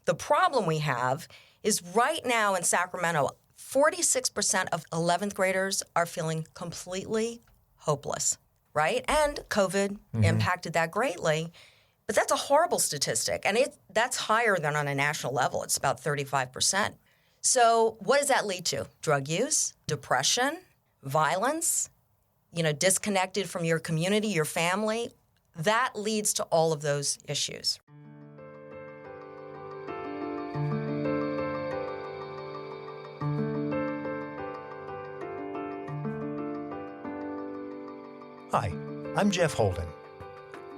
The problem we have is right now in Sacramento, 46% of 11th graders are feeling completely hopeless, right? And COVID impacted that greatly. But that's a horrible statistic, and that's higher than on a national level. It's about 35%. So what does that lead to? Drug use, depression, violence, disconnected from your community, your family. That leads to all of those issues. Hi, I'm Jeff Holden.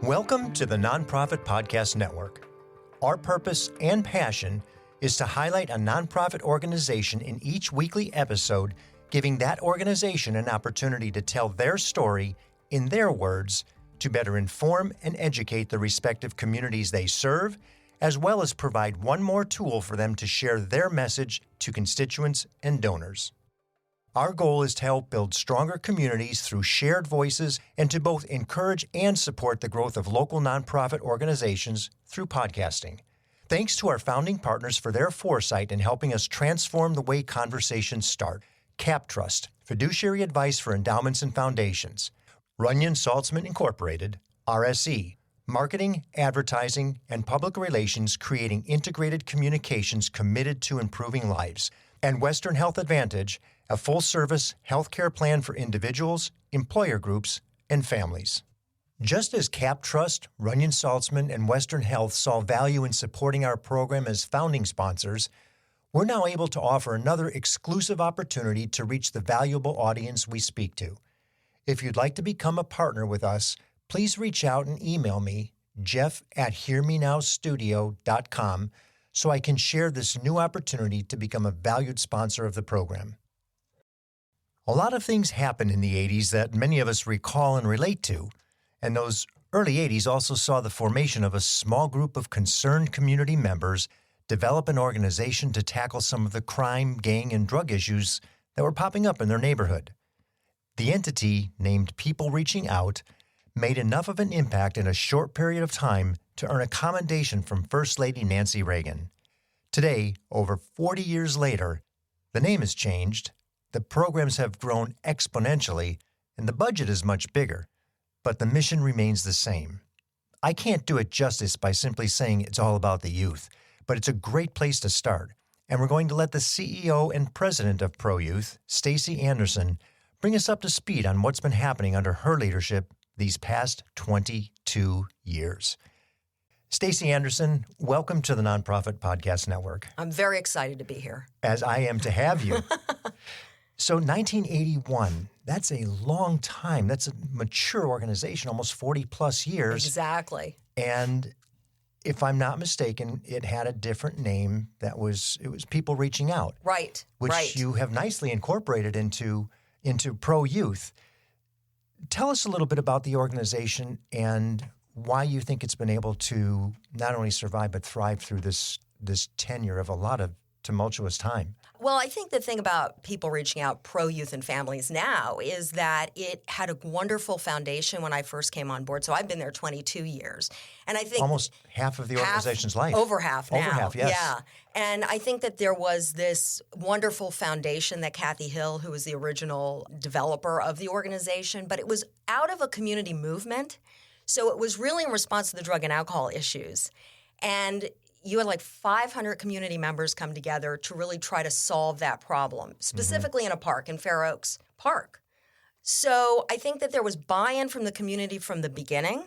Welcome to the Nonprofit Podcast Network. Our purpose and passion is to highlight a nonprofit organization in each weekly episode, giving that organization an opportunity to tell their story in their words to better inform and educate the respective communities they serve, as well as provide one more tool for them to share their message to constituents and donors. Our goal is to help build stronger communities through shared voices and to both encourage and support the growth of local nonprofit organizations through podcasting. Thanks to our founding partners for their foresight in helping us transform the way conversations start. CapTrust, fiduciary advice for endowments and foundations. Runyon Saltzman Incorporated, RSE, marketing, advertising, and public relations creating integrated communications committed to improving lives. And Western Health Advantage, a full-service healthcare plan for individuals, employer groups, and families. Just as CapTrust, Runyon Saltzman, and Western Health saw value in supporting our program as founding sponsors, we're now able to offer another exclusive opportunity to reach the valuable audience we speak to. If you'd like to become a partner with us, please reach out and email me, jeff@hearmenowstudio.com, so I can share this new opportunity to become a valued sponsor of the program. A lot of things happened in the 80s that many of us recall and relate to, and those early 80s also saw the formation of a small group of concerned community members develop an organization to tackle some of the crime, gang, and drug issues that were popping up in their neighborhood. The entity, named People Reaching Out, made enough of an impact in a short period of time to earn a commendation from First Lady Nancy Reagan. Today, over 40 years later, the name has changed, the programs have grown exponentially, and the budget is much bigger, but the mission remains the same. I can't do it justice by simply saying it's all about the youth, but it's a great place to start, and we're going to let the CEO and president of Pro Youth, Staci Anderson, bring us up to speed on what's been happening under her leadership these past 22 years. Staci Anderson, welcome to the Nonprofit Podcast Network. I'm very excited to be here. As I am to have you. So 1981, that's a long time. That's a mature organization, almost 40 plus years. Exactly. And if I'm not mistaken, it had a different name it was People Reaching Out. Right. Which you have nicely incorporated into Pro Youth. Tell us a little bit about the organization and why you think it's been able to not only survive but thrive through this tenure of a lot of tumultuous time. Well, I think the thing about People Reaching Out, Pro Youth and Families now is that it had a wonderful foundation when I first came on board. So I've been there 22 years. And I think almost half of the organization's life. Over half now. Over half, yes. Yeah. And I think that there was this wonderful foundation that Kathy Hill, who was the original developer of the organization, but it was out of a community movement. So it was really in response to the drug and alcohol issues. And you had like 500 community members come together to really try to solve that problem, specifically in a park, in Fair Oaks Park. So I think that there was buy-in from the community from the beginning,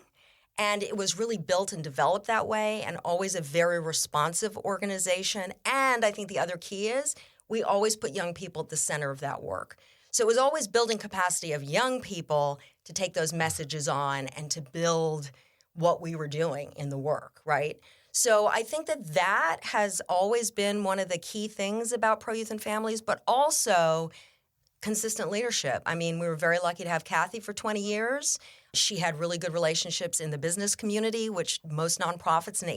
and it was really built and developed that way, and always a very responsive organization. And I think the other key is we always put young people at the center of that work. So it was always building capacity of young people to take those messages on and to build what we were doing in the work, right? So I think that has always been one of the key things about Pro Youth and Families, but also consistent leadership. I mean, we were very lucky to have Kathy for 20 years. She had really good relationships in the business community, which most nonprofits in the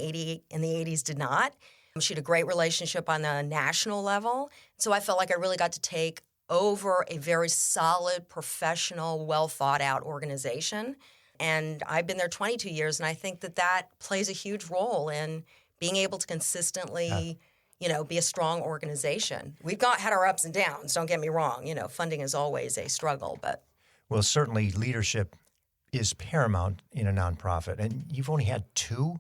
80s did not. She had a great relationship on the national level. So I felt like I really got to take over a very solid, professional, well-thought-out organization. And I've been there 22 years, and I think that plays a huge role in being able to consistently, be a strong organization. We've had our ups and downs, don't get me wrong. Funding is always a struggle, but. Well, certainly leadership is paramount in a nonprofit. And you've only had 2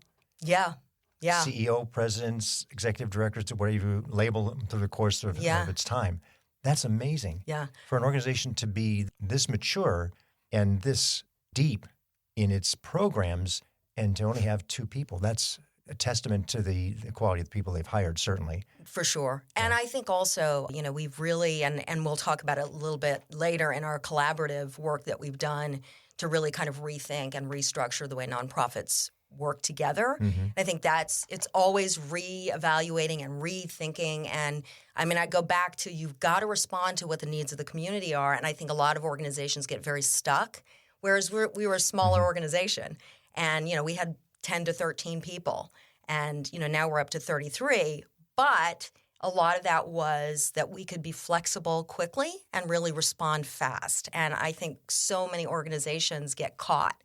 CEO, presidents, executive directors, whatever you label them through the course of its time. That's amazing. Yeah. For an organization to be this mature and this deep in its programs and to only have 2 people, that's a testament to the quality of the people they've hired, certainly. For sure. And I think also, we've really, and we'll talk about it a little bit later in our collaborative work that we've done to really kind of rethink and restructure the way nonprofits work together. Mm-hmm. I think it's always reevaluating and rethinking. And I go back to you've got to respond to what the needs of the community are. And I think a lot of organizations get very stuck, whereas we were a smaller organization. And, we had 10 to 13 people. And, now we're up to 33. But a lot of that was that we could be flexible quickly and really respond fast. And I think so many organizations get caught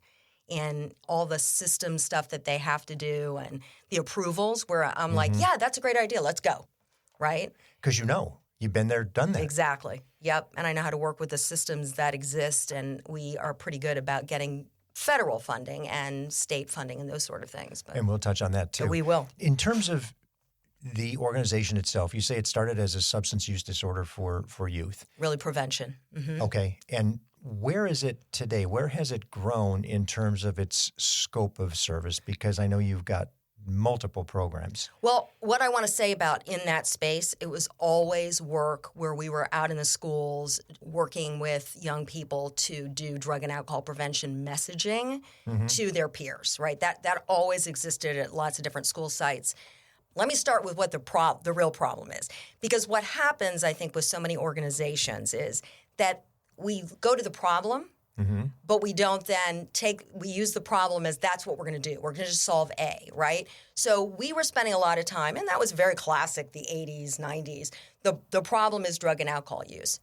in all the system stuff that they have to do and the approvals where I'm like, yeah, that's a great idea. Let's go, right? Because you've been there, done that. Exactly. Yep. And I know how to work with the systems that exist, and we are pretty good about getting federal funding and state funding and those sort of things. And we'll touch on that too. We will. In terms of the organization itself, you say it started as a substance use disorder for youth. Really prevention. Mm-hmm. Okay. And where is it today? Where has it grown in terms of its scope of service? Because I know you've got multiple programs. Well, what I want to say about in that space, it was always work where we were out in the schools working with young people to do drug and alcohol prevention messaging to their peers, right? That always existed at lots of different school sites. Let me start with what the real problem is. Because what happens, I think, with so many organizations is that we go to the problem, but we don't then we use the problem as that's what we're going to do. We're going to just solve A, right? So we were spending a lot of time, and that was very classic, the 80s, 90s. The problem is drug and alcohol use.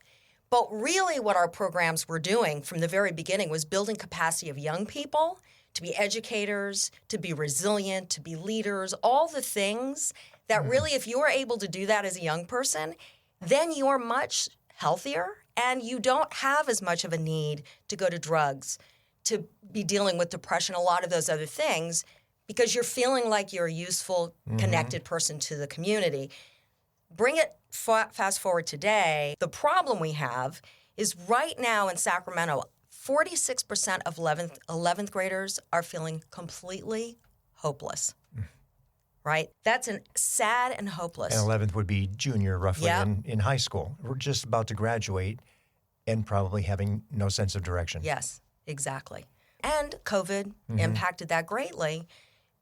But really what our programs were doing from the very beginning was building capacity of young people to be educators, to be resilient, to be leaders, all the things that really, if you are able to do that as a young person, then you are much healthier and you don't have as much of a need to go to drugs, to be dealing with depression, a lot of those other things, because you're feeling like you're a useful, connected person to the community. Bring it fast forward today, the problem we have is right now in Sacramento, 46% of 11th graders are feeling completely hopeless, right? That's sad and hopeless. And 11th would be junior, roughly, in high school. We're just about to graduate and probably having no sense of direction. Yes, exactly. And COVID impacted that greatly.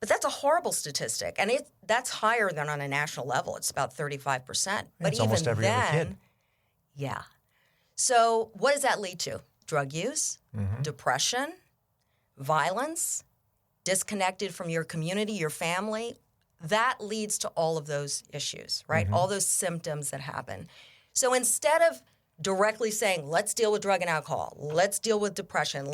But that's a horrible statistic. And that's higher than on a national level. It's about 35%. But it's almost every other kid. Yeah. So what does that lead to? Drug use, depression, violence, disconnected from your community, your family. That leads to all of those issues, right? All those symptoms that happen. So instead of directly saying, let's deal with drug and alcohol, let's deal with depression,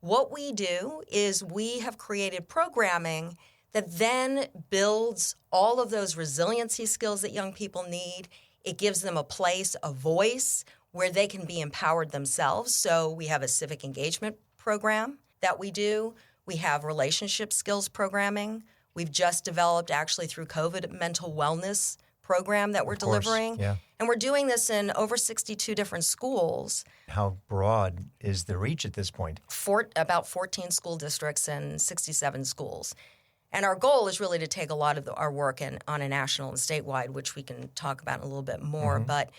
what we do is we have created programming that then builds all of those resiliency skills that young people need. It gives them a place, a voice, where they can be empowered themselves. So we have a civic engagement program that we do. We have relationship skills programming. We've just developed, actually through COVID, a mental wellness program that we're delivering. Yeah. And we're doing this in over 62 different schools. How broad is the reach at this point? About 14 school districts and 67 schools. And our goal is really to take a lot of our work on a national and statewide, which we can talk about in a little bit more. But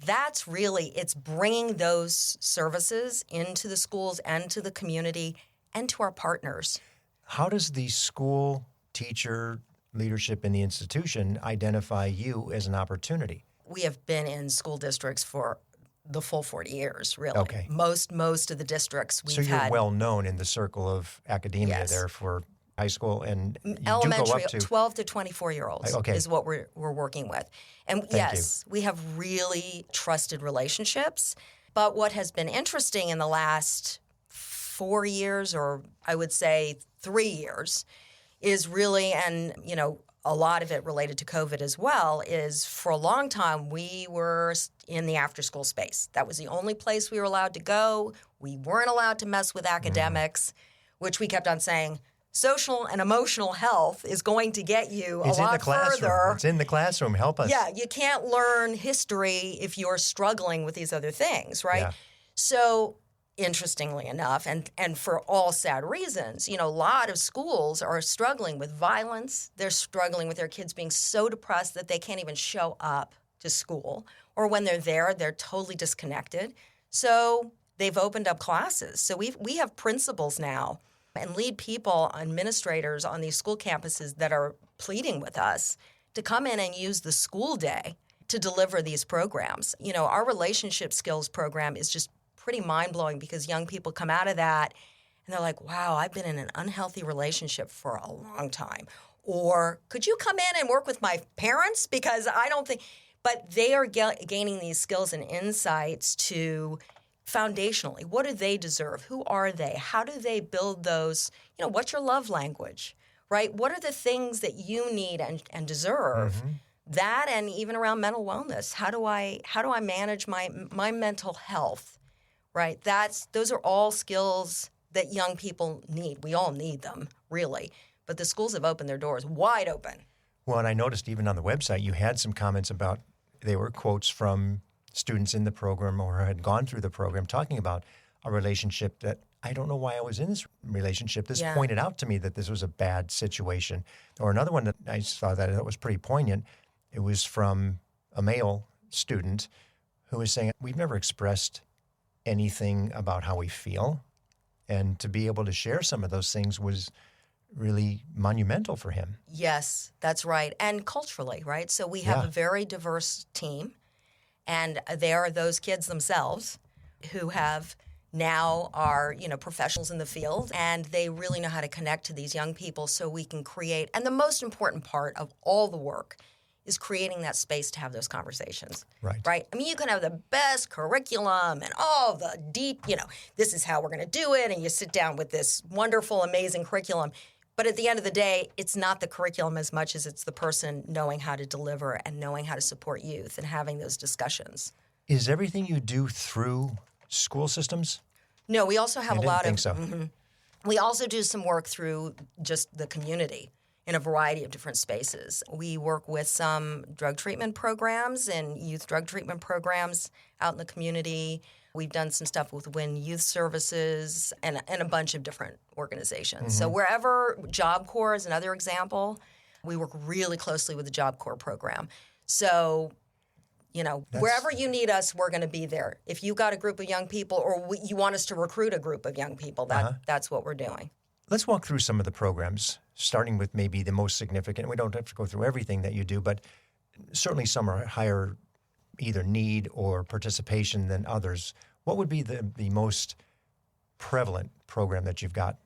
that's really, it's bringing those services into the schools and to the community and to our partners. How does the school teacher leadership in the institution identify you as an opportunity? We have been in school districts for the full 40 years, really. Okay. Most of the districts we've had. So you're well known in the circle of academia there for high school, and you elementary, do go up to 12 to 24-year-olds is what we're working with. And we have really trusted relationships. But what has been interesting in the last 4 years, or I would say 3 years, is really, and a lot of it related to COVID as well, is for a long time we were in the after-school space. That was the only place we were allowed to go. We weren't allowed to mess with academics, which we kept on saying, social and emotional health is going to get you a lot further. It's in the classroom. Help us. Yeah, you can't learn history if you're struggling with these other things, right? Yeah. So interestingly enough, and for all sad reasons, a lot of schools are struggling with violence. They're struggling with their kids being so depressed that they can't even show up to school. Or when they're there, they're totally disconnected. So they've opened up classes. So we have principals now and lead people, administrators on these school campuses that are pleading with us to come in and use the school day to deliver these programs. Our relationship skills program is just pretty mind-blowing because young people come out of that and they're like, wow, I've been in an unhealthy relationship for a long time. Or could you come in and work with my parents? Because I don't think, but they are gaining these skills and insights to foundationally, what do they deserve? Who are they? How do they build those? What's your love language, right? What are the things that you need and deserve? Mm-hmm. That, and even around mental wellness. How do I manage my mental health, right? Those are all skills that young people need. We all need them, really. But the schools have opened their doors wide open. Well, and I noticed even on the website, you had some comments about, they were quotes from students in the program or had gone through the program talking about a relationship that I don't know why I was in this relationship. This pointed out to me that this was a bad situation. Or another one that I saw that I thought was pretty poignant. It was from a male student who was saying, we've never expressed anything about how we feel. And to be able to share some of those things was really monumental for him. Yes, that's right. And culturally, right? So we have a very diverse team. And there are those kids themselves who have now are, professionals in the field, and they really know how to connect to these young people so we can create. And the most important part of all the work is creating that space to have those conversations. Right? I mean, you can have the best curriculum and all the deep, this is how we're going to do it, and you sit down with this wonderful, amazing curriculum. But at the end of the day, it's not the curriculum as much as it's the person knowing how to deliver and knowing how to support youth and having those discussions. Is everything you do through school systems? No, we also have a lot of... so. Mm-hmm. We also do some work through just the community in a variety of different spaces. We work with some drug treatment programs and youth drug treatment programs out in the community. We've done some stuff with WIN Youth Services and a bunch of different organizations. Mm-hmm. So wherever Job Corps is another example, we work really closely with the Job Corps program. So, wherever you need us, we're going to be there. If you've got a group of young people or you want us to recruit a group of young people, that's what we're doing. Let's walk through some of the programs, starting with maybe the most significant. We don't have to go through everything that you do, but certainly some are higher either need or participation than others. What would be the most prevalent program that you've got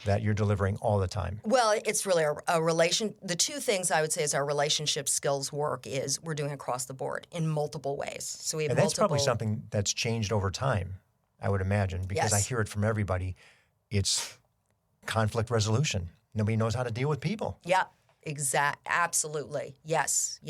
that you're delivering all the time? Well, it's really a relation. The two things I would say is our relationship skills work is we're doing across the board in multiple ways. So we have and that's probably something that's changed over time, I would imagine, because I hear it from everybody. It's conflict resolution. Nobody knows how to deal with people. Yeah. Absolutely. Yes,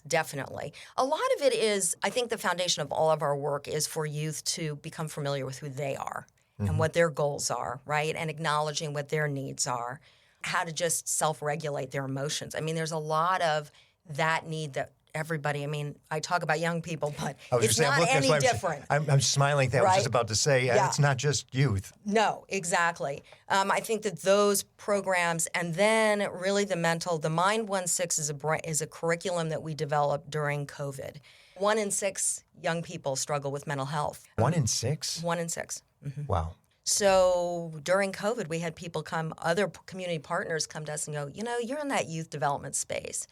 definitely. A lot of it is, I think the foundation of all of our work is for youth to become familiar with who they are and what their goals are, right? And acknowledging what their needs are, how to just self-regulate their emotions. I mean, there's a lot of that need that everybody, I talk about young people, but it's not any different. I'm smiling at that. Right? I was just about to say, it's not just youth. No, exactly. I think that those programs, and then really the Mind 16 is a curriculum that we developed during COVID. 1 in 6 young people struggle with mental health. 1 in 6? 1 in 6. Mm-hmm. Wow. So during COVID, we had people other community partners come to us and go, you're in that youth development space.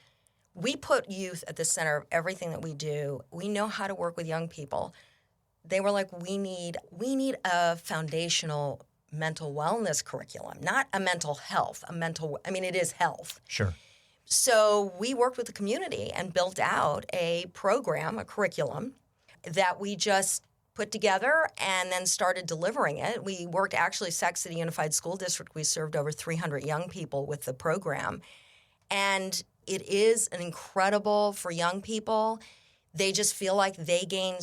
We put youth at the center of everything that we do. We know how to work with young people. They were like, we need a foundational mental wellness curriculum, not a mental health, it is health. Sure. So we worked with the community and built out a program, a curriculum that we just put together and then started delivering it. We worked Sac City Unified School District. We served over 300 young people with the program. And it is an incredible for young people. They just feel like they gain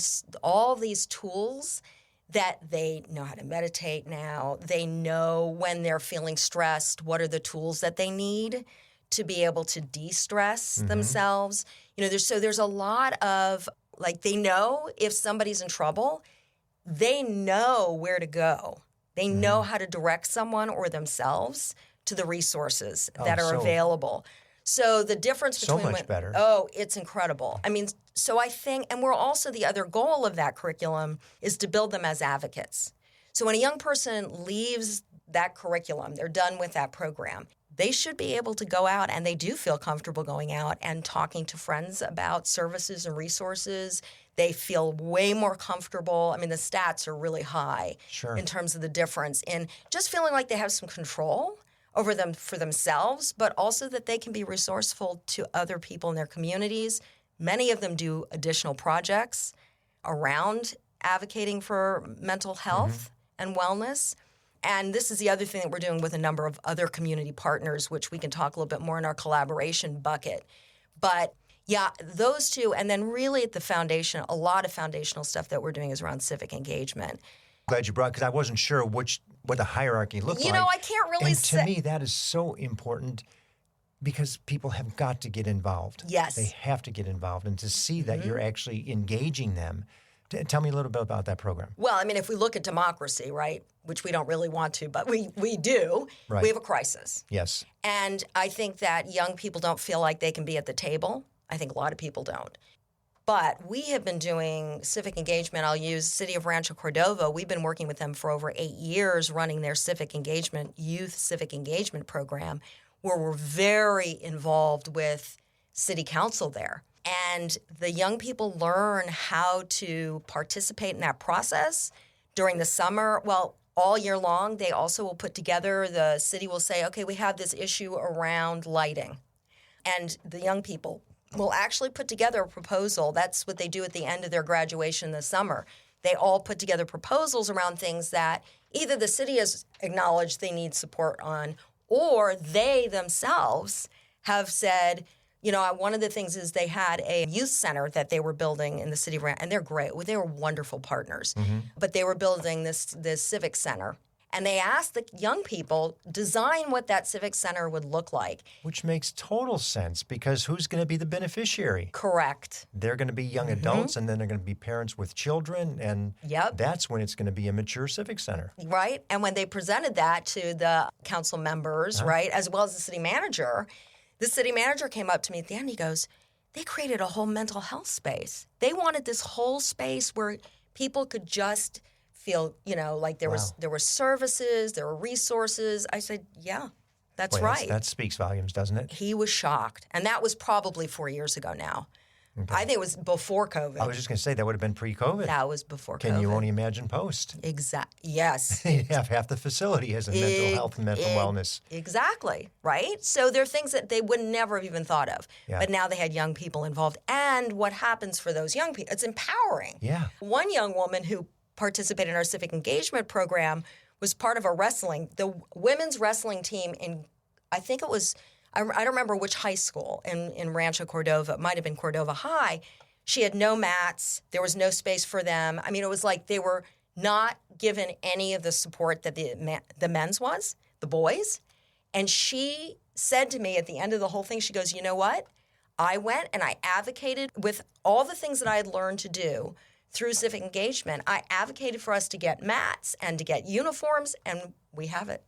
all these tools that they know how to meditate now. They know when they're feeling stressed, what are the tools that they need to be able to de-stress themselves. There's a lot of, like, they know if somebody's in trouble, they know where to go. They know how to direct someone or themselves to the resources that are available. So the difference between... So much better. Oh, it's incredible. I mean, so I think, and we're also, the other goal of that curriculum is to build them as advocates. So when a young person leaves that curriculum, they're done with that program, they should be able to go out, and they do feel comfortable going out and talking to friends about services and resources. They feel way more comfortable. I mean, the stats are really high in terms of the difference in just feeling like they have some control over them for themselves, but also that they can be resourceful to other people in their communities. Many of them do additional projects around advocating for mental health and wellness. And this is the other thing that we're doing with a number of other community partners, which we can talk a little bit more in our collaboration bucket. But yeah, those two. And then really at the foundation, a lot of foundational stuff that we're doing is around civic engagement. Glad you brought, because I wasn't sure what the hierarchy looked like. I can't really say. And to me, that is so important because people have got to get involved. Yes. They have to get involved. And to see that you're actually engaging them. Tell me a little bit about that program. Well, I mean, if we look at democracy, right, which we don't really want to, but we do, we have a crisis. Yes. And I think that young people don't feel like they can be at the table. I think a lot of people don't. But we have been doing civic engagement. I'll use City of Rancho Cordova. We've been working with them for over 8 years running their youth civic engagement program, where we're very involved with city council there. And the young people learn how to participate in that process during the summer. Well, all year long, they also will put together, the city will say, okay, we have this issue around lighting. And the young people will actually put together a proposal. That's what they do at the end of their graduation in the summer. They all put together proposals around things that either the city has acknowledged they need support on, or they themselves have said, one of the things is they had a youth center that they were building in the city of Rancho, and they're great. They were wonderful partners. But they were building this civic center. And they asked the young people, design what that civic center would look like. Which makes total sense, because who's going to be the beneficiary? Correct. They're going to be young adults, and then they're going to be parents with children, and that's when it's going to be a mature civic center. Right. And when they presented that to the council members, right, as well as the city manager came up to me at the end. He goes, they created a whole mental health space. They wanted this whole space where people could just feel, like there were services, there were resources. I said, yeah, that's right. That speaks volumes, doesn't it? He was shocked. And that was probably 4 years ago now. Okay. I think it was before COVID. I was just going to say, that would have been pre-COVID. That was before COVID. Can you only imagine post? Yes. You have half the facility as a mental health and mental wellness. Exactly, right? So there are things that they would never have even thought of. Yeah. But now they had young people involved. And what happens for those young people, it's empowering. Yeah. One young woman who participated in our civic engagement program was part of the women's wrestling team in, I think it was, I don't remember which high school in Rancho Cordova. It might have been Cordova High. She had no mats. There was no space for them. I mean, it was like they were not given any of the support that the men's was, the boys. And she said to me at the end of the whole thing, she goes, you know what? I went and I advocated with all the things that I had learned to do through civic engagement. I advocated for us to get mats and to get uniforms, and we have it.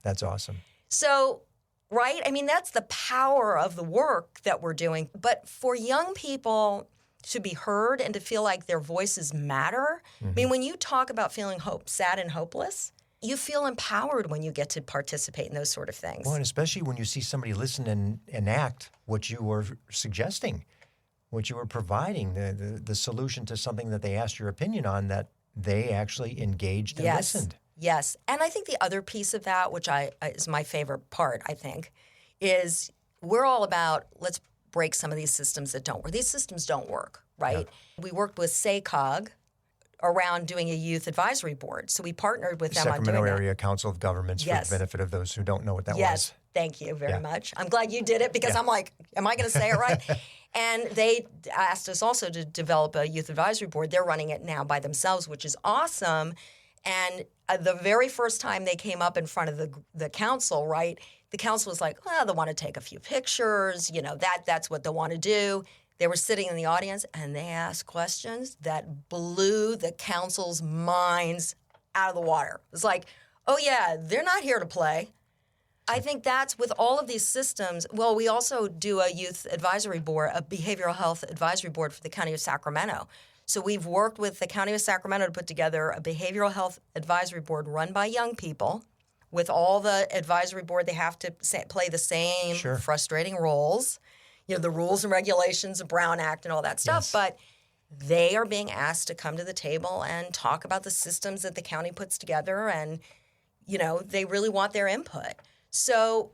That's awesome. So, right? I mean, that's the power of the work that we're doing. But for young people to be heard and to feel like their voices matter, I mean, when you talk about feeling sad and hopeless, you feel empowered when you get to participate in those sort of things. Well, and especially when you see somebody listen and enact what you were suggesting, what you were providing, the solution to something that they asked your opinion on, that they actually engaged and listened. Yes. And I think the other piece of that, which is my favorite part, I think, is we're all about, let's break some of these systems that don't work. These systems don't work, right? Yeah. We worked with SACOG, around doing a youth advisory board. So we partnered with them Sacramento on doing Area Council of Governments for the benefit of those who don't know what that was. Thank you very much. I'm glad you did it because I'm like, am I going to say it right? And they asked us also to develop a youth advisory board. They're running it now by themselves, which is awesome. And the very first time they came up in front of the council, right, the council was like, well, they want to take a few pictures. You know, that's what they want to do. They were sitting in the audience, and they asked questions that blew the council's minds out of the water. It was like, oh, yeah, they're not here to play. I think that's with all of these systems. Well, we also do a youth advisory board, a behavioral health advisory board for the County of Sacramento. So we've worked with the County of Sacramento to put together a behavioral health advisory board run by young people. With all the advisory board, they have to play the same frustrating roles, you know, the rules and regulations, the Brown Act and all that stuff. Yes. But they are being asked to come to the table and talk about the systems that the county puts together, and, you know, they really want their input. So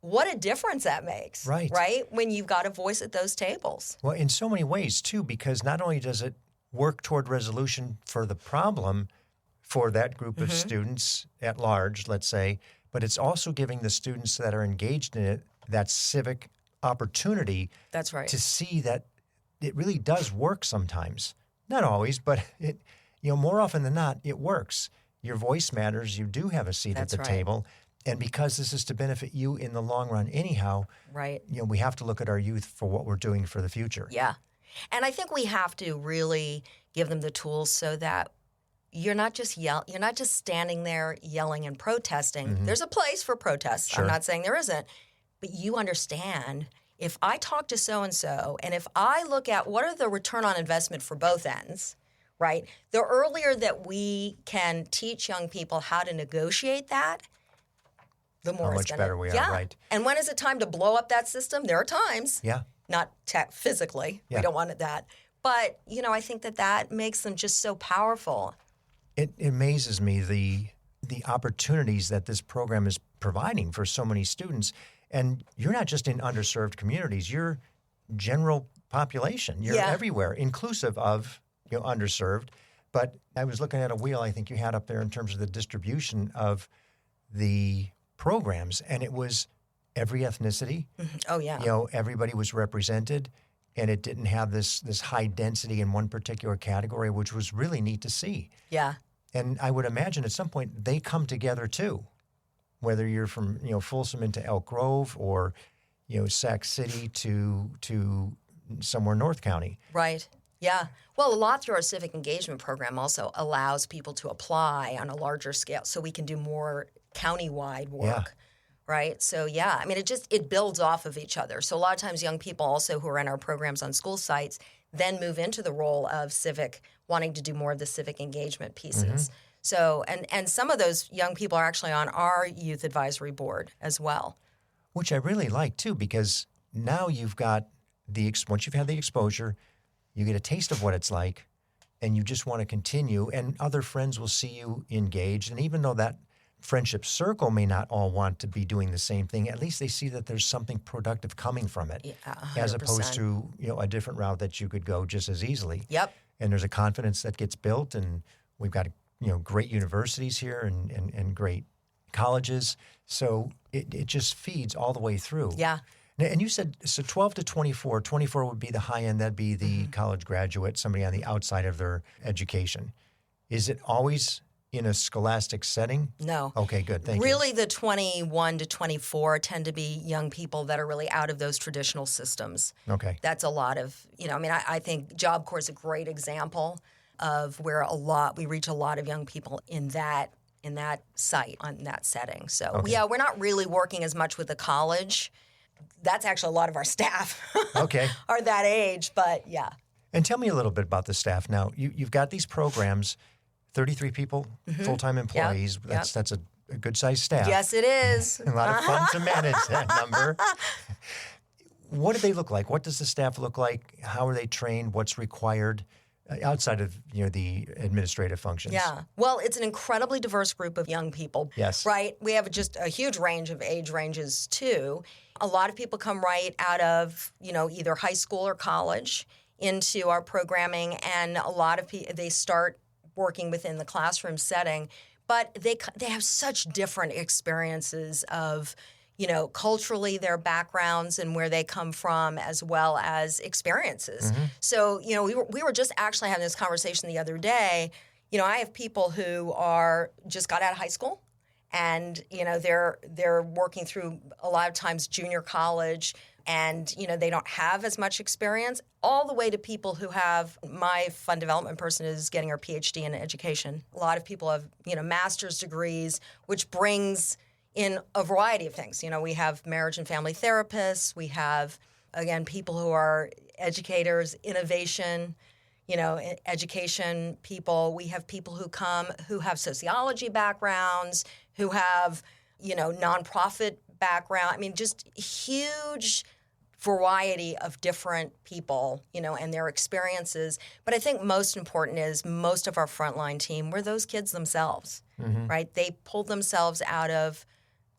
what a difference that makes, right? When you've got a voice at those tables. Well, in so many ways, too, because not only does it work toward resolution for the problem for that group of students at large, let's say, but it's also giving the students that are engaged in it that civic opportunity to see that it really does work sometimes. Not always, but it, you know, more often than not, it works. Your voice matters. You do have a seat at the table. And because this is to benefit you in the long run anyhow, you know, we have to look at our youth for what we're doing for the future. Yeah. And I think we have to really give them the tools so that you're not just standing there yelling and protesting. There's a place for protests. I'm not saying there isn't. But you understand, if I talk to so-and-so and if I look at what are the return on investment for both ends, right? The earlier that we can teach young people how to negotiate that, the more how much better we are, right? And when is it time to blow up that system? There are times. Yeah. Not physically. Yeah. We don't want that. But, you know, I think that makes them just so powerful. It amazes me the opportunities that this program is providing for so many students. And you're not just in underserved communities. You're general population. You're everywhere, inclusive of, you know, underserved. But I was looking at a wheel I think you had up there in terms of the distribution of the programs, and it was every ethnicity. Oh, yeah. You know, everybody was represented, and it didn't have this high density in one particular category, which was really neat to see. Yeah. And I would imagine at some point they come together too, whether you're from, you know, Folsom into Elk Grove or, you know, Sac City to somewhere North County. Right. Yeah. Well, a lot through our civic engagement program also allows people to apply on a larger scale so we can do more county-wide work, right? So, I mean, it builds off of each other. So a lot of times young people also who are in our programs on school sites then move into the role of civic, wanting to do more of the civic engagement pieces. So, and some of those young people are actually on our youth advisory board as well. Which I really like, too, because now you've got once you've had the exposure, you get a taste of what it's like, and you just want to continue, and other friends will see you engaged. And even though that friendship circle may not all want to be doing the same thing, at least they see that there's something productive coming from it, as opposed to, you know, a different route that you could go just as easily. Yep. And there's a confidence that gets built, and we've got, you know, great universities here and great colleges. So it just feeds all the way through. Yeah. And you said, so 12 to 24, 24 would be the high end, that'd be the college graduate, somebody on the outside of their education. Is it always in a scholastic setting? No. Okay, good. Thank you. Really, the 21 to 24 tend to be young people that are really out of those traditional systems. Okay. That's a lot of, you know, I mean, I think Job Corps is a great example of where we reach a lot of young people in that site, on that setting. So, we're not really working as much with the college. That's actually a lot of our staff are that age, but yeah. And tell me a little bit about the staff. Now, you've got these programs, 33 people, full-time employees. Yep. That's a good-sized staff. Yes, it is. A lot of fun to manage that number. What do they look like? What does the staff look like? How are they trained? What's required outside of, you know, the administrative functions? Yeah. Well, it's an incredibly diverse group of young people. Yes. Right? We have just a huge range of age ranges, too. A lot of people come right out of, you know, either high school or college into our programming, and a lot of people, they start working within the classroom setting, but they have such different experiences of, culturally their backgrounds and where they come from, as well as experiences. So, we were just actually having this conversation the other day. I have people who are just got out of high school, and they're working through a lot of times junior college, and they don't have as much experience, all the way to people who have, my fund development person is getting her PhD in education. A lot of people have master's degrees, which brings in a variety of things. We have marriage and family therapists. We have, again, people who are educators, innovation, education people. We have people who come who have sociology backgrounds, who have, nonprofit background. I mean, just huge variety of different people, and their experiences. But I think most important is most of our frontline team were those kids themselves, right? They pulled themselves out of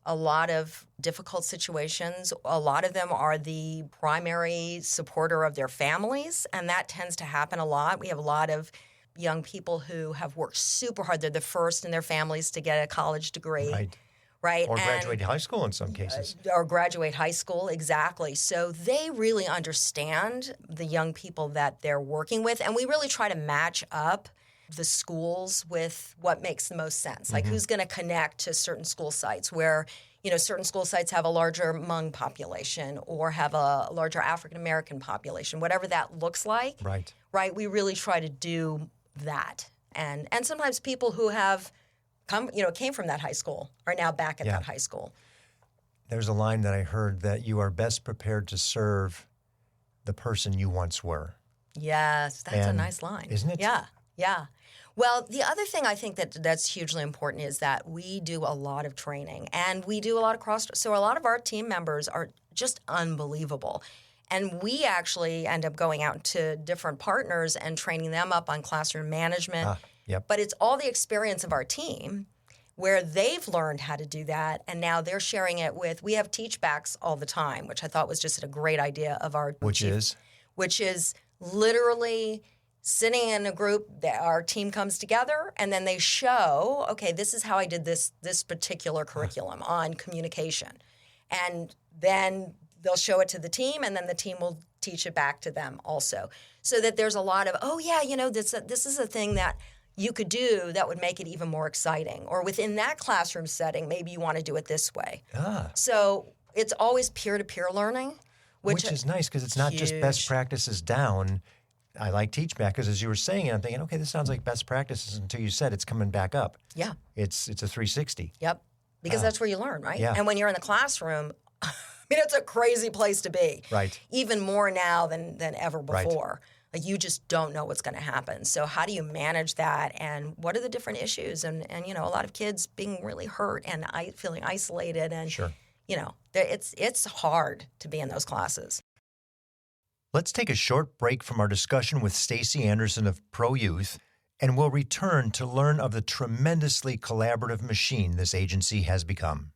a lot of difficult situations. A lot of them are the primary supporter of their families, and that tends to happen a lot. We have a lot of young people who have worked super hard. They're the first in their families to get a college degree. Right. Or graduate high school in some cases. Or graduate high school, exactly. So they really understand the young people that they're working with, and we really try to match up the schools with what makes the most sense. Like who's going to connect to certain school sites where, certain school sites have a larger Hmong population or have a larger African-American population, whatever that looks like. Right. We really try to do that. And sometimes people who have came from that high school are now back at that high school. There's a line that I heard that you are best prepared to serve the person you once were. Yes, that's a nice line. Isn't it? Yeah. Well, the other thing I think that's hugely important is that we do a lot of training, and we do a lot of so a lot of our team members are just unbelievable. And we actually end up going out to different partners and training them up on classroom management. But it's all the experience of our team where they've learned how to do that, and now they're sharing it with, we have teach-backs all the time, which I thought was just a great idea of our Which is literally sitting in a group, our team comes together, and then they show, okay, this is how I did this particular curriculum on communication. And then they'll show it to the team, and then the team will teach it back to them also. So that there's a lot of, this is a thing that you could do that would make it even more exciting. Or within that classroom setting, maybe you want to do it this way. So it's always peer-to-peer learning. Which is nice because it's not just best practices down. I like teach back because as you were saying it, I'm thinking, okay, this sounds like best practices until you said it's coming back up. Yeah. It's a 360. Yep. Because that's where you learn, right? Yeah. And when you're in the classroom, it's a crazy place to be. Right. Even more now than ever before. Right. Like you just don't know what's going to happen. So how do you manage that? And what are the different issues? And a lot of kids being really hurt and feeling isolated. And, it's hard to be in those classes. Let's take a short break from our discussion with Staci Anderson of Pro Youth, and we'll return to learn of the tremendously collaborative machine this agency has become.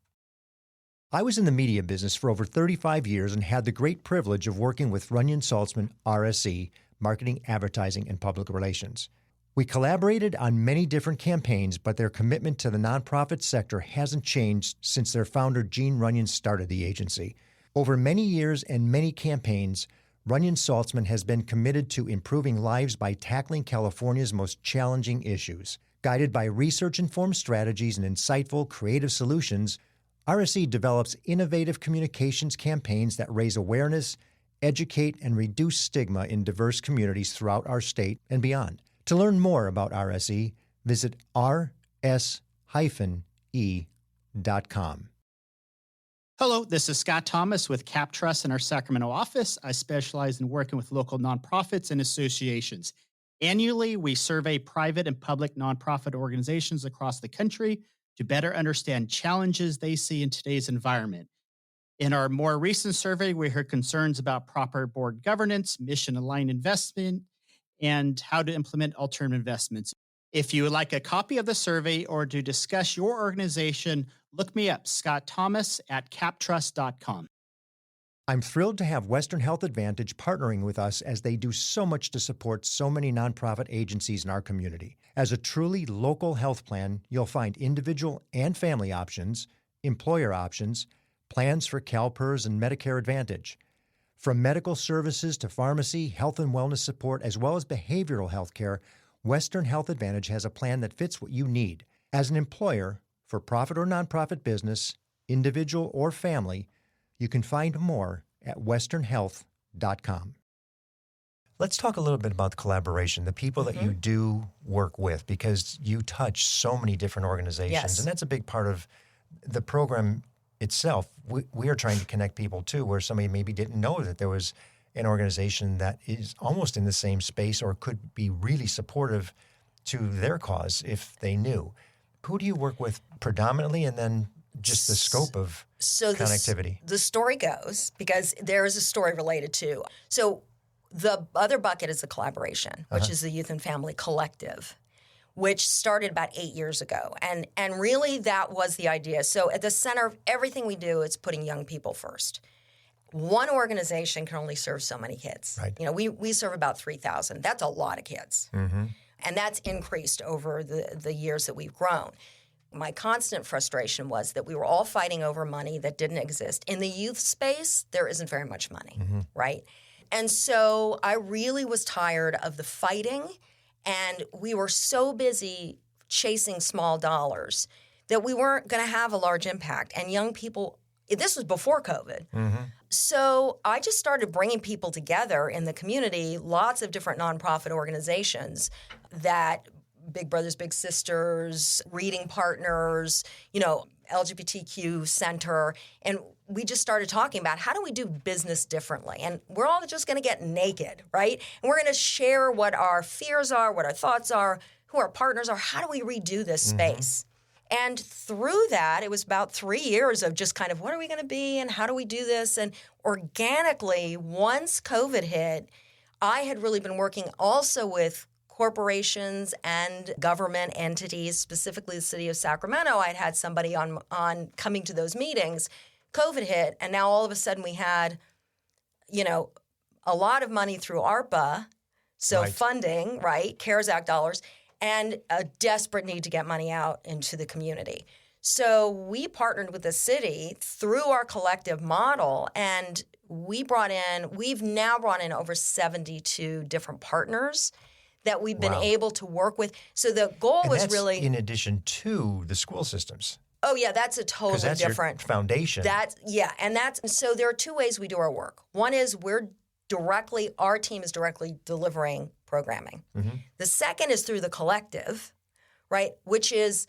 I was in the media business for over 35 years and had the great privilege of working with Runyon Saltzman, RSE, Marketing, Advertising, and Public Relations. We collaborated on many different campaigns, but their commitment to the nonprofit sector hasn't changed since their founder, Gene Runyon, started the agency. Over many years and many campaigns, Runyon Saltzman has been committed to improving lives by tackling California's most challenging issues. Guided by research-informed strategies and insightful, creative solutions, RSE develops innovative communications campaigns that raise awareness, educate, and reduce stigma in diverse communities throughout our state and beyond. To learn more about RSE, visit rs-e.com. Hello, this is Scott Thomas with Cap Trust in our Sacramento office. I specialize in working with local nonprofits and associations. Annually, we survey private and public nonprofit organizations across the country to better understand challenges they see in today's environment. In our more recent survey, we heard concerns about proper board governance, mission-aligned investment, and how to implement alternative investments. If you would like a copy of the survey or to discuss your organization, look me up, Scott Thomas at captrust.com. I'm thrilled to have Western Health Advantage partnering with us as they do so much to support so many nonprofit agencies in our community. As a truly local health plan, you'll find individual and family options, employer options, plans for CalPERS and Medicare Advantage. From medical services to pharmacy, health and wellness support, as well as behavioral health care, Western Health Advantage has a plan that fits what you need. As an employer, for profit or nonprofit business, individual or family, you can find more at westernhealth.com. Let's talk a little bit about the collaboration, the people that you do work with, because you touch so many different organizations. Yes. And that's a big part of the program itself. We are trying to connect people, too, where somebody maybe didn't know that there was an organization that is almost in the same space or could be really supportive to their cause if they knew. Who do you work with predominantly, and then just the scope of connectivity? The story goes, because there is a story related to. So the other bucket is the collaboration, which is the Youth and Family Collective, which started about 8 years ago. And really that was the idea. So at the center of everything we do is putting young people first. One organization can only serve so many kids. Right. You know, we serve about 3,000. That's a lot of kids. And that's increased over the years that we've grown. My constant frustration was that we were all fighting over money that didn't exist. In the youth space, there isn't very much money, right? And so I really was tired of the fighting, and we were so busy chasing small dollars that we weren't going to have a large impact. And young people, this was before COVID. So I just started bringing people together in the community, lots of different nonprofit organizations that Big Brothers Big Sisters, Reading Partners, you know, LGBTQ Center, and we just started talking about how do we do business differently? And we're all just going to get naked, right? And we're going to share what our fears are, what our thoughts are, who our partners are. How do we redo this space? And through that, it was about 3 years of just kind of what are we going to be and how do we do this? And organically, once COVID hit, I had really been working also with corporations and government entities, specifically the city of Sacramento. I'd had somebody on coming to those meetings. COVID hit, and now all of a sudden we had, you know, a lot of money through ARPA, so funding, right, CARES Act dollars, and a desperate need to get money out into the community. So we partnered with the city through our collective model, and we've now brought in over 72 different partners that we've been able to work with. So the goal was that's really in addition to the school systems. Oh yeah, that's a totally that's different your foundation. So there are two ways we do our work. One is our team is directly delivering programming. The second is through the collective, right, which is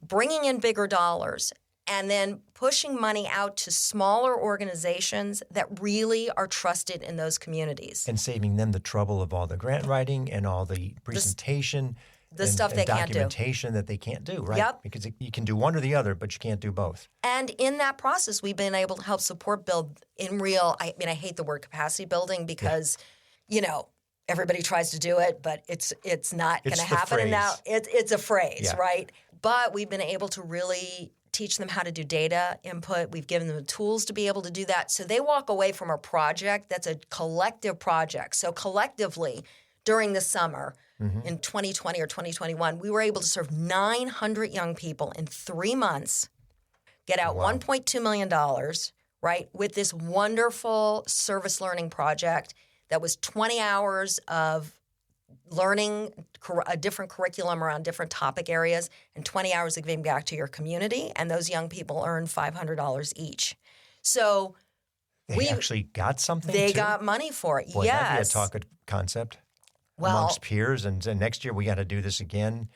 bringing in bigger dollars and then pushing money out to smaller organizations that really are trusted in those communities. And saving them the trouble of all the grant writing and all the presentation, stuff they can't do. Documentation that they can't do, right? Yep. Because you can do one or the other, but you can't do both. And in that process, we've been able to help support build in real, I hate the word capacity building because, you know, everybody tries to do it, but it's not going to happen. And now it's a phrase, right? But we've been able to really teach them how to do data input. We've given them the tools to be able to do that. So they walk away from a project that's a collective project. So collectively, during the summer in 2020 or 2021, we were able to serve 900 young people in 3 months, get out $1.2 million, right, with this wonderful service learning project that was 20 hours of learning a different curriculum around different topic areas and 20 hours of giving back to your community. And those young people earned $500 each. So they actually got something. They got money for it. Boy, yes. That'd be a talk concept amongst peers. And next year we got to do this again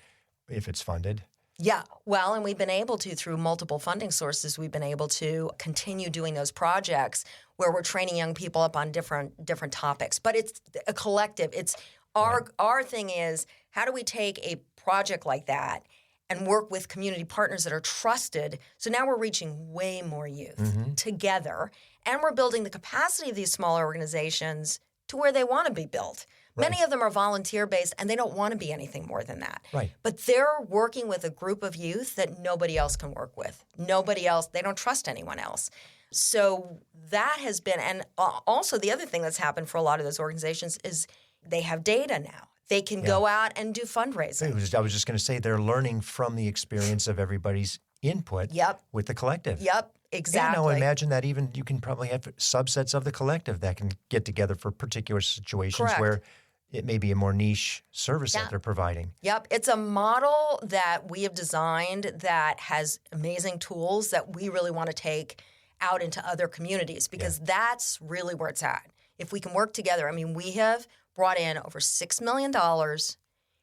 if it's funded. Yeah. Well, and we've been able to, through multiple funding sources, we've been able to continue doing those projects where we're training young people up on different topics. But it's a collective. It's our thing is, how do we take a project like that and work with community partners that are trusted? So now we're reaching way more youth together, and we're building the capacity of these smaller organizations to where they want to be built. Right. Many of them are volunteer-based, and they don't want to be anything more than that. Right. But they're working with a group of youth that nobody else can work with. Nobody else, they don't trust anyone else. So that has been, and also the other thing that's happened for a lot of those organizations is they have data now. They can go out and do fundraising. I was just going to say they're learning from the experience of everybody's input with the collective. Yep, exactly. And now imagine that even you can probably have subsets of the collective that can get together for particular situations where it may be a more niche service that they're providing. Yep. It's a model that we have designed that has amazing tools that we really want to take out into other communities because that's really where it's at. If we can work together, I mean, we have brought in over $6 million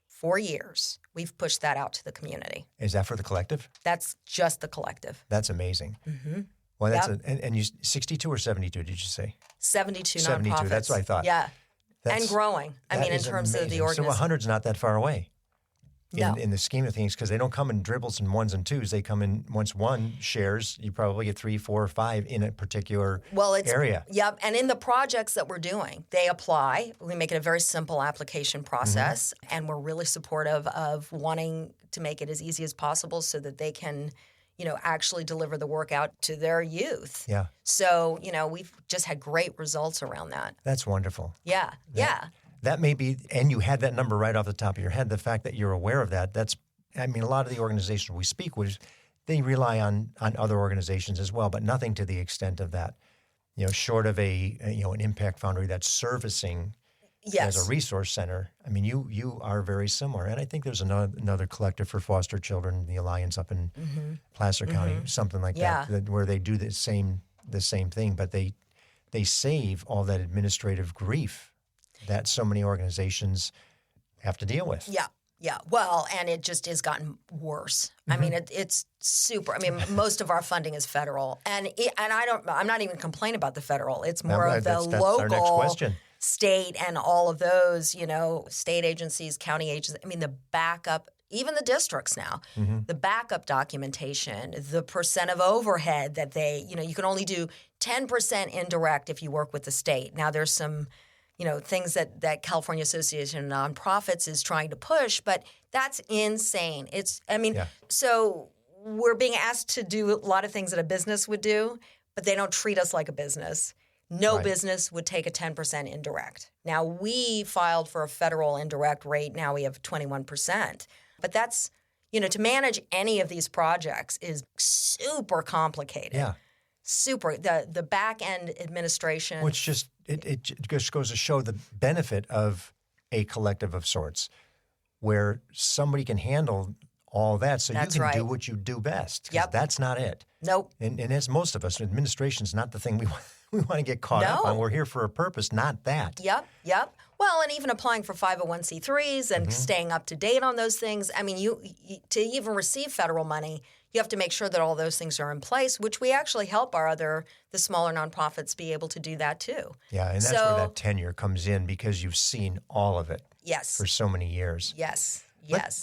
4 years. We've pushed that out to the community. Is that for the collective? That's just the collective. That's amazing. Mm-hmm. Well, that's and you 62 or 72, did you say? 72 72, nonprofits. That's what I thought. Yeah. And growing. I mean, in terms of the organization. So 100's not that far away. No. In the scheme of things, because they don't come in dribbles and ones and twos. They come in once one shares, you probably get 3, 4, or 5 in a particular area. Yep. And in the projects that we're doing, they apply. We make it a very simple application process, and we're really supportive of wanting to make it as easy as possible so that they can, actually deliver the work out to their youth. Yeah. So, we've just had great results around that. That's wonderful. Yeah. That may be, and you had that number right off the top of your head, the fact that you're aware of that, a lot of the organizations we speak with, they rely on other organizations as well, but nothing to the extent of that. Short of an impact foundry that's servicing as a resource center. I mean, you are very similar. And I think there's another collective for foster children, the Alliance up in Placer County, something like that, where they do the same thing, but they save all that administrative grief that so many organizations have to deal with. Yeah. Well, and it just has gotten worse. I mean, it's super. I mean, most of our funding is federal, and I'm not even complaining about the federal. It's more of the local, our next question. State, and all of those. State agencies, county agencies. I mean, the backup. Even the districts now, the backup documentation, the percent of overhead that they, you can only do 10% indirect if you work with the state. Now there's some things that California Association of Nonprofits is trying to push, but that's insane. So we're being asked to do a lot of things that a business would do, but they don't treat us like a business. No business would take a 10% indirect. Now, we filed for a federal indirect rate. Now we have 21%. But that's, to manage any of these projects is super complicated. Yeah. Super. The back end administration. Which it just goes to show the benefit of a collective of sorts, where somebody can handle all that, so you can do what you do best. Because that's not it. Nope. And as most of us, administration's not the thing we want to get caught up on. We're here for a purpose, not that. Yep. Well, and even applying for 501c3s and staying up to date on those things. I mean, you to even receive federal money, you have to make sure that all those things are in place, which we actually help the smaller nonprofits be able to do that too. Yeah, and that's where that tenure comes in, because you've seen all of it for so many years. Yes.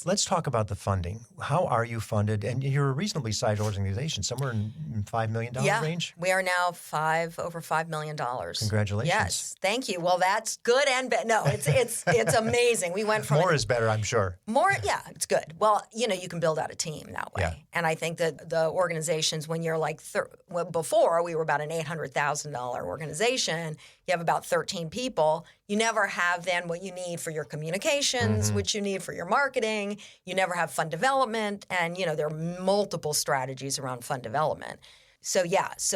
Let's talk about the funding. How are you funded? And you're a reasonably sized organization, somewhere in $5 million range? We are now over $5 million. Congratulations. Yes, thank you. Well, that's good and bad. No, it's amazing. We went from more is better, I'm sure. More, yeah, it's good. Well, you can build out a team that way. Yeah. And I think that the organizations, when you're like, before we were about an $800,000 organization, you have about 13 people. You never have then what you need for your communications, which you need for your marketing. You never have fund development. And, there are multiple strategies around fund development. So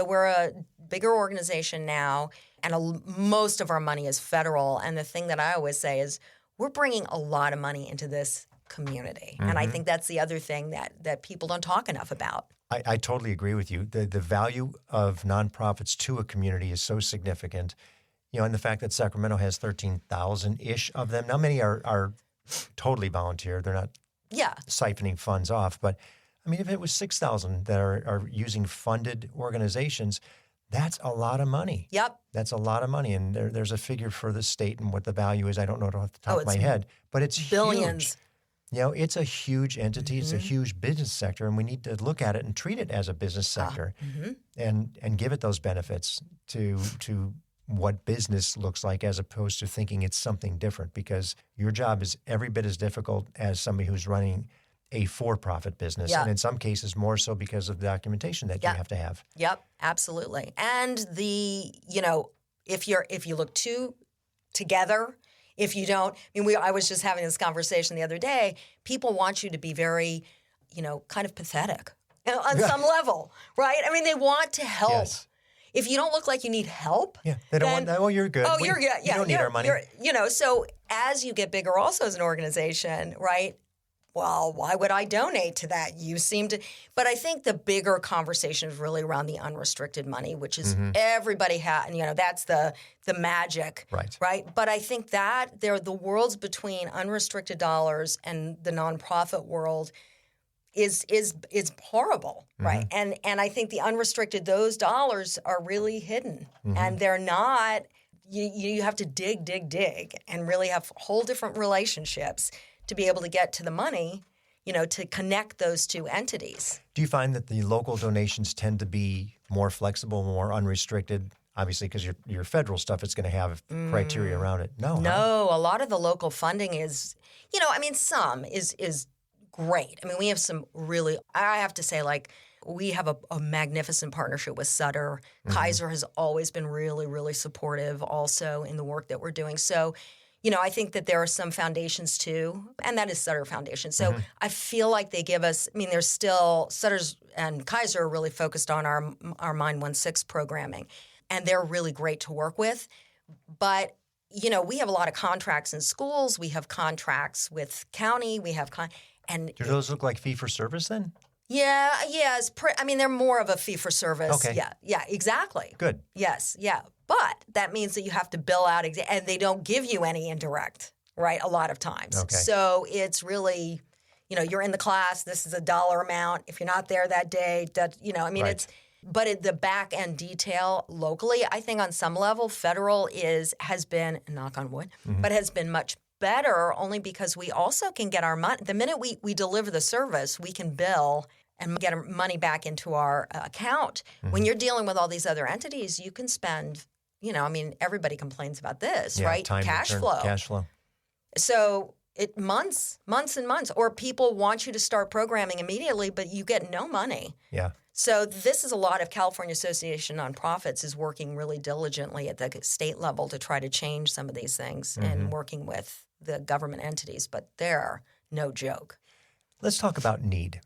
we're a bigger organization now, and most of our money is federal. And the thing that I always say is we're bringing a lot of money into this community. And I think that's the other thing that people don't talk enough about. I totally agree with you. The value of nonprofits to a community is so significant. And the fact that Sacramento has 13,000-ish of them. Now, many are totally volunteer. They're not siphoning funds off. But, if it was 6,000 that are using funded organizations, that's a lot of money. Yep. That's a lot of money. And there's a figure for the state and what the value is. I don't know it off the top of my head. But it's billions. Huge. It's a huge entity. It's a huge business sector, and we need to look at it and treat it as a business sector and give it those benefits to what business looks like, as opposed to thinking it's something different, because your job is every bit as difficult as somebody who's running a for-profit business, Yeah. and in some cases more so because of the documentation that Yeah. you have to have. Yep, absolutely. And if you look too together, if you don't, I was just having this conversation the other day. People want you to be very, kind of pathetic on some level, right? They want to help. Yes. If you don't look like you need help, Yeah, they don't want that. Oh, you're good. Oh, We- you're good. Yeah, you don't need our money. So as you get bigger, also as an organization, right? Well, why would I donate to that? You seem to, but I think the bigger conversation is really around the unrestricted money, which is everybody that's the magic, right? But I think that the worlds between unrestricted dollars and the nonprofit world is horrible, right? And I think the unrestricted, those dollars are really hidden, and they're not. You have to dig, and really have whole different relationships to be able to get to the money, to connect those two entities. Do you find that the local donations tend to be more flexible, more unrestricted? Obviously, because your federal stuff, it's going to have criteria around it. No, a lot of the local funding is, some is great. We have some really, I have to say, we have a magnificent partnership with Sutter. Kaiser has always been really, really supportive also in the work that we're doing. So, I think that there are some foundations too, and that is Sutter Foundation. So I feel like they give us, there's still, Sutter's and Kaiser are really focused on our Mind 16 programming, and they're really great to work with. But, we have a lot of contracts in schools. We have contracts with county. We have, and do those look like fee-for-service then? Yeah. They're more of a fee-for-service. Okay. Yeah, exactly. Good. Yes, yeah. But that means that you have to bill out, and they don't give you any indirect, right, a lot of times. Okay. So it's really, you're in the class, this is a dollar amount. If you're not there that day, Right. But the back end detail locally, I think on some level, federal has been, knock on wood, but has been much better only because we also can get our money. The minute we deliver the service, we can bill and get our money back into our account. When you're dealing with all these other entities, you can spend, everybody complains about this, right? Cash flow. So months and months, or people want you to start programming immediately, but you get no money. Yeah. So this is a lot of California Association Nonprofits is working really diligently at the state level to try to change some of these things and working with the government entities, but they're no joke. Let's talk about need.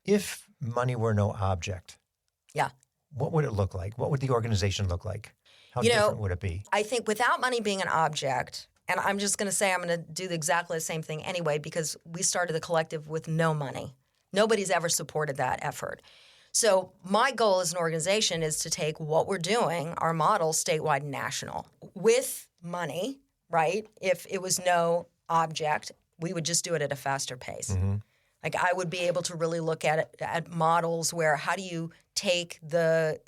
If money were no object, what would it look like? What would the organization look like? How different would it be? I think without money being an object, and I'm just going to say I'm going to do exactly the same thing anyway because we started the collective with no money. Nobody's ever supported that effort. So my goal as an organization is to take what we're doing, our model, statewide and national, with money, right? If it was no object, we would just do it at a faster pace. I would be able to really look at models where how do you take the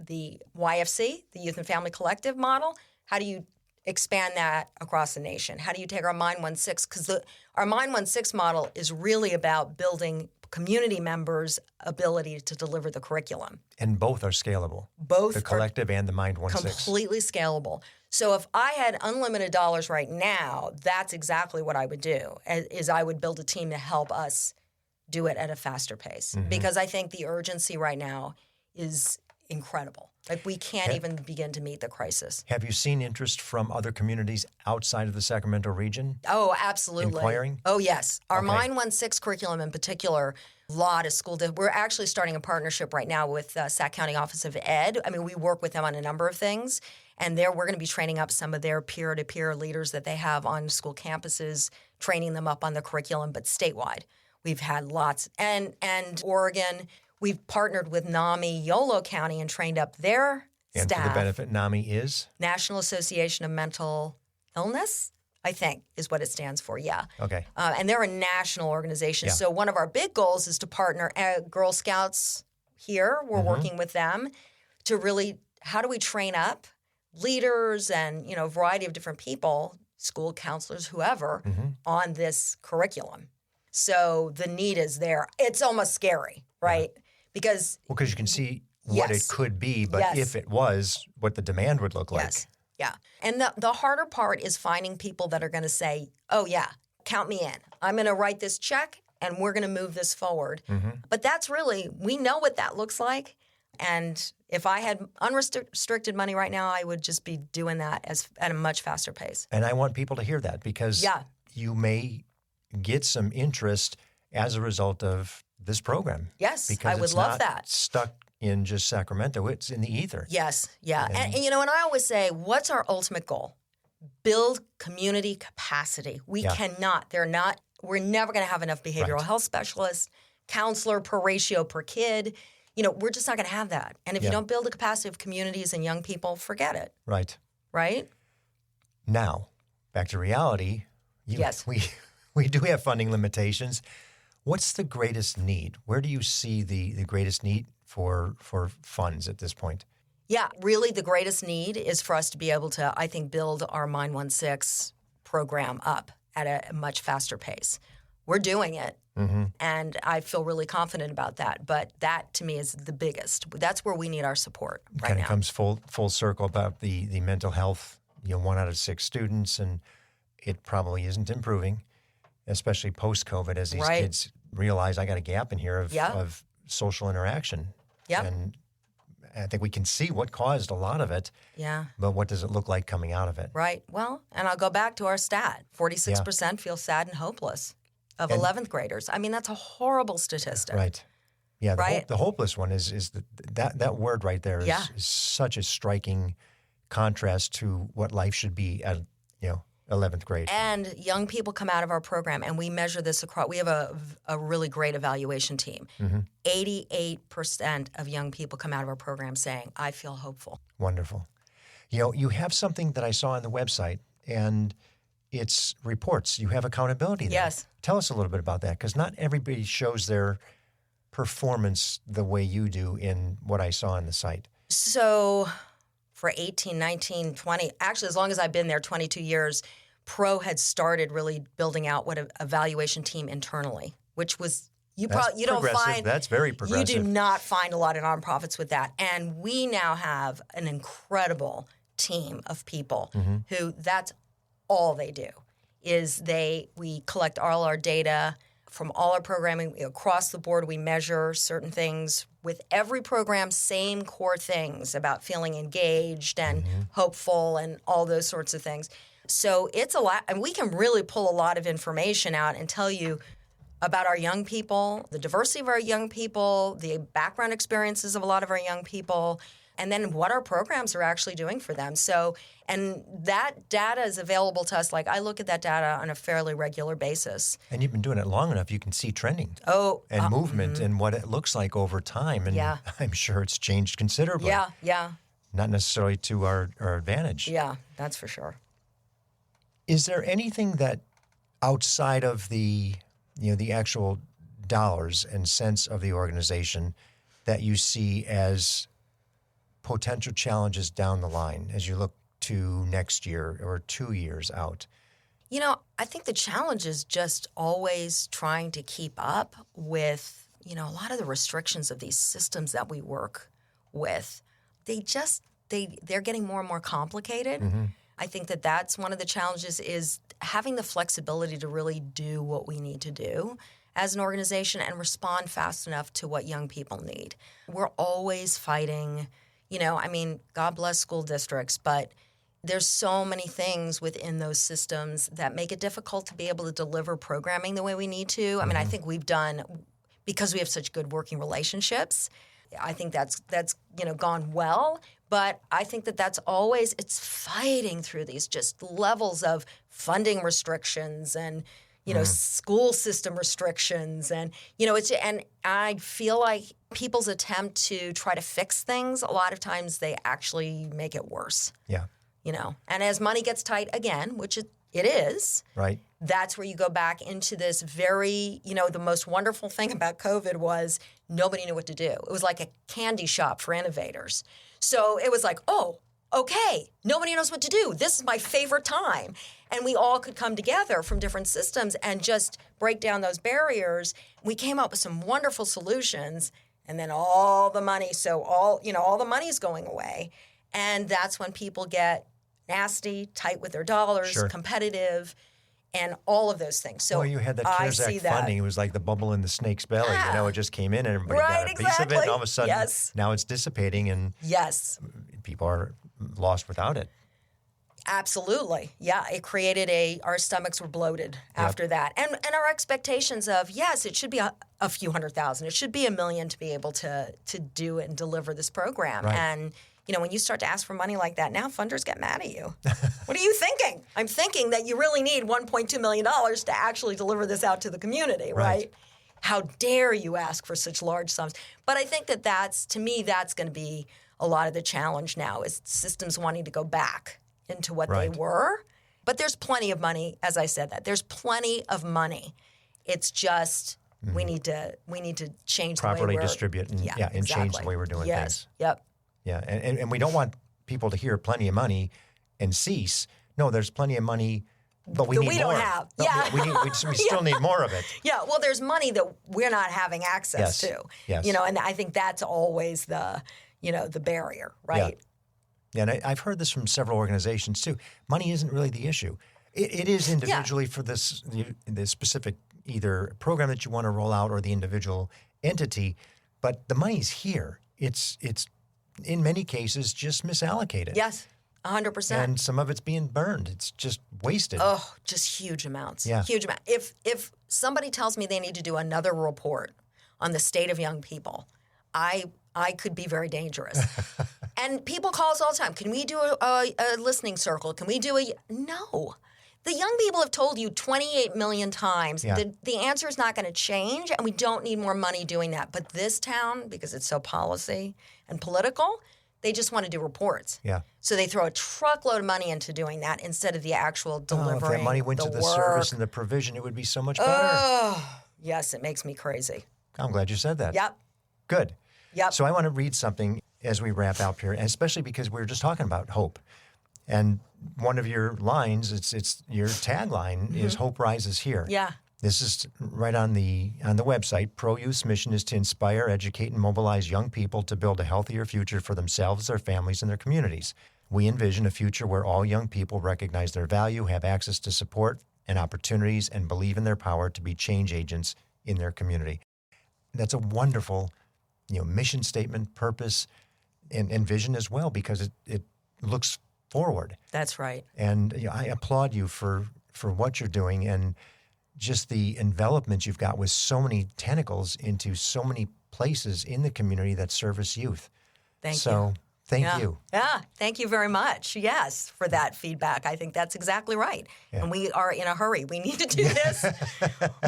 YFC, the Youth and Family Collective model, how do you expand that across the nation? How do you take our Mind 16? Because our Mind 16 model is really about building community members' ability to deliver the curriculum. And both are scalable. Both the collective and the Mind 16. Completely scalable. So if I had unlimited dollars right now, that's exactly what I would do, is I would build a team to help us do it at a faster pace. Because I think the urgency right now is incredible. We can't even begin to meet the crisis. Have you seen interest from other communities outside of the Sacramento region? Oh, absolutely. Inquiring? Oh, yes. Our Okay. Mind 16 curriculum in particular, a lot of we're actually starting a partnership right now with Sac County Office of Ed. We work with them on a number of things, and we're going to be training up some of their peer-to-peer leaders that they have on school campuses, training them up on the curriculum, but statewide. We've had lots. And Oregon, we've partnered with NAMI Yolo County and trained up their And staff. for the benefit, NAMI is? National Association of Mental Illness, I think, is what it stands for, yeah. Okay. And they're a national organization. Yeah. So one of our big goals is to partner Girl Scouts here. We're working with them to really, how do we train up leaders and, a variety of different people, school counselors, whoever, on this curriculum. So the need is there. It's almost scary, right? Because you can see what it could be, but if it was, what the demand would look like. Yes. Yeah. And the harder part is finding people that are going to say, oh, yeah, count me in. I'm going to write this check and we're going to move this forward. But that's really, we know what that looks like. And if I had unrestricted money right now, I would just be doing that at a much faster pace. And I want people to hear that because you may get some interest as a result of this program. Yes, because I would love that. It's stuck in just Sacramento. It's in the ether. Yes, yeah. And and I always say, what's our ultimate goal? Build community capacity. We cannot, we're never going to have enough behavioral health specialists, counselor per ratio per kid. We're just not going to have that. And if you don't build the capacity of communities and young people, forget it. Right. Right? Now, back to reality. Yes. We do have funding limitations. What's the greatest need? Where do you see the greatest need for funds at this point? Yeah, really the greatest need is for us to be able to, I think, build our Mind 16 program up at a much faster pace. We're doing it, and I feel really confident about that. But that, to me, is the biggest. That's where we need our support right now. Kind of comes full circle about the mental health. 1 out of 6 students, and it probably isn't improving, especially post-COVID, as these kids realize I got a gap in here of social interaction. Yeah. And I think we can see what caused a lot of it. Yeah. But what does it look like coming out of it? Right. Well, and I'll go back to our stat. 46% feel sad and hopeless of 11th graders. I mean, that's a horrible statistic. Right. Yeah. The hopeless one is that word right there is such a striking contrast to what life should be at 11th grade. And young people come out of our program, and we measure this across. We have a really great evaluation team. 88% of young people come out of our program saying, I feel hopeful. Wonderful. You have something that I saw on the website, and it's reports. You have accountability there. Yes. Tell us a little bit about that, because not everybody shows their performance the way you do in what I saw on the site. So for 18, 19, 20, actually as long as I've been there, 22 years, Pro had started really building out what an evaluation team internally, which was, you don't find. That's very progressive. You do not find a lot of nonprofits with that. And we now have an incredible team of people who that's all they do is we collect all our data from all our programming across the board. We measure certain things with every program, same core things about feeling engaged and hopeful and all those sorts of things. So it's a lot, and we can really pull a lot of information out and tell you about our young people, the diversity of our young people, the background experiences of a lot of our young people, and then what our programs are actually doing for them. So, and that data is available to us. Like, I look at that data on a fairly regular basis. And you've been doing it long enough, you can see trending. And movement and what it looks like over time. And I'm sure it's changed considerably. Yeah. Not necessarily to our advantage. Yeah, that's for sure. Is there anything that outside of the actual dollars and cents of the organization that you see as potential challenges down the line as you look to next year or 2 years out? I think the challenge is just always trying to keep up with, a lot of the restrictions of these systems that we work with. They're getting more and more complicated. I think that's one of the challenges is having the flexibility to really do what we need to do as an organization and respond fast enough to what young people need. We're always fighting, God bless school districts, but there's so many things within those systems that make it difficult to be able to deliver programming the way we need to. I mean, I think we've done, because we have such good working relationships, I think that's gone well. But I think that's always, it's fighting through these just levels of funding restrictions and, school system restrictions. And, and I feel like people's attempt to try to fix things, a lot of times they actually make it worse. Yeah. And as money gets tight again, which it is. Right. That's where you go back into this very, the most wonderful thing about COVID was nobody knew what to do. It was like a candy shop for innovators. So it was like, oh, okay, nobody knows what to do. This is my favorite time. And we all could come together from different systems and just break down those barriers. We came up with some wonderful solutions, and then all the money, all the money's going away. And that's when people get nasty, tight with their dollars, competitive. and all of those things. So well, you had that I CARES see Act that. funding. It was like the bubble in the snake's belly. You know, it just came in and everybody Right, got a piece of it. exactly. And all of a sudden, Yes. now it's dissipating and Yes. people are lost without it. Absolutely. Yeah. It created our stomachs were bloated after that. And our expectations of, yes, it should be a few $100,000. It should be $1 million to be able to do and deliver this program. Right. And, you know, when you start to ask for money like that, now funders get mad at you. What are you thinking? I'm thinking that you really need $1.2 million to actually deliver this out to the community, right? How dare you ask for such large sums? But I think to me, that's going to be a lot of the challenge now is systems wanting to go back into what they were. But there's plenty of money, as I said that. There's plenty of money. It's just we need to change Properly the way we're distribute and, and change the way we're doing things. Yep. Yeah, and we don't want people to hear plenty of money and cease. No, there's plenty of money, but we That need we more. don't have. No, Yeah. we still need more of it. Yeah, well, there's money that we're not having access to. Yes. You know, and I think that's always the barrier, right? Yeah, and I've heard this from several organizations too. Money isn't really the issue. It is individually for the specific either program that you want to roll out or the individual entity, but the money's here. It's in many cases just misallocated. Yes, 100%. And some of it's being burned. It's just wasted. Oh, just huge amounts. Yeah. Huge amount. If somebody tells me they need to do another report on the state of young people, I could be very dangerous. And people call us all the time. Can we do a listening circle? Can we do No. The young people have told you 28 million times that the answer is not going to change, and we don't need more money doing that. But this town, because it's so policy and political, they just want to do reports. Yeah. So they throw a truckload of money into doing that instead of the actual delivering if that money went to the work. service and the provision, it would be so much better. Oh, yes, it makes me crazy. I'm glad you said that. Yep. Good. Yep. So I want to read something as we wrap up here, and especially because we were just talking about hope. And one of your lines, it's your tagline is "Hope rises here." Yeah. This is right on the website. Pro-Youth's mission is to inspire, educate, and mobilize young people to build a healthier future for themselves, their families, and their communities. We envision a future where all young people recognize their value, have access to support and opportunities, and believe in their power to be change agents in their community. That's a wonderful, mission statement, purpose, and vision as well, because it looks forward. That's right. And I applaud you for what you're doing and just the envelopment you've got with so many tentacles into so many places in the community that service youth. Thank you. So thank you. Yeah, thank you very much. Yes, for that feedback. I think that's exactly right. Yeah. And we are in a hurry. We need to do this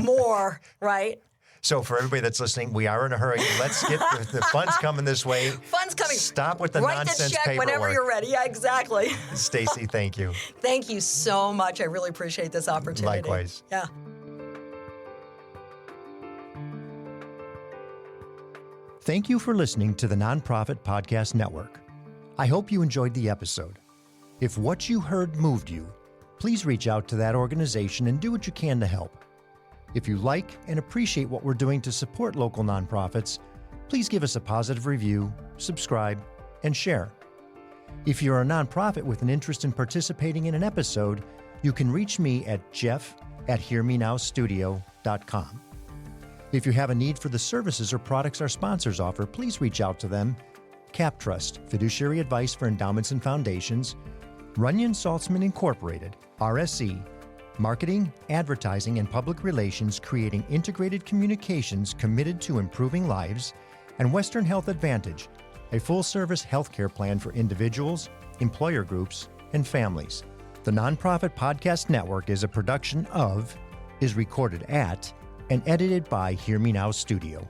more, right? So for everybody that's listening, we are in a hurry. Let's get the funds coming this way. Funds coming. Stop with the Write nonsense the check paperwork. whenever you're ready. Yeah, exactly. Staci, thank you. Thank you so much. I really appreciate this opportunity. Likewise. Yeah. Thank you for listening to the Nonprofit Podcast Network. I hope you enjoyed the episode. If what you heard moved you, please reach out to that organization and do what you can to help. If you like and appreciate what we're doing to support local nonprofits, please give us a positive review, subscribe, and share. If you're a nonprofit with an interest in participating in an episode, you can reach me at jeff@hearmenowstudio.com. If you have a need for the services or products our sponsors offer, please reach out to them. CapTrust, fiduciary advice for endowments and foundations, Runyon Saltzman Incorporated, RSE, marketing, advertising, and public relations, creating integrated communications committed to improving lives, and Western Health Advantage, a full-service healthcare plan for individuals, employer groups, and families. The Nonprofit Podcast Network is a production of, is recorded at, and edited by Hear Me Now Studio.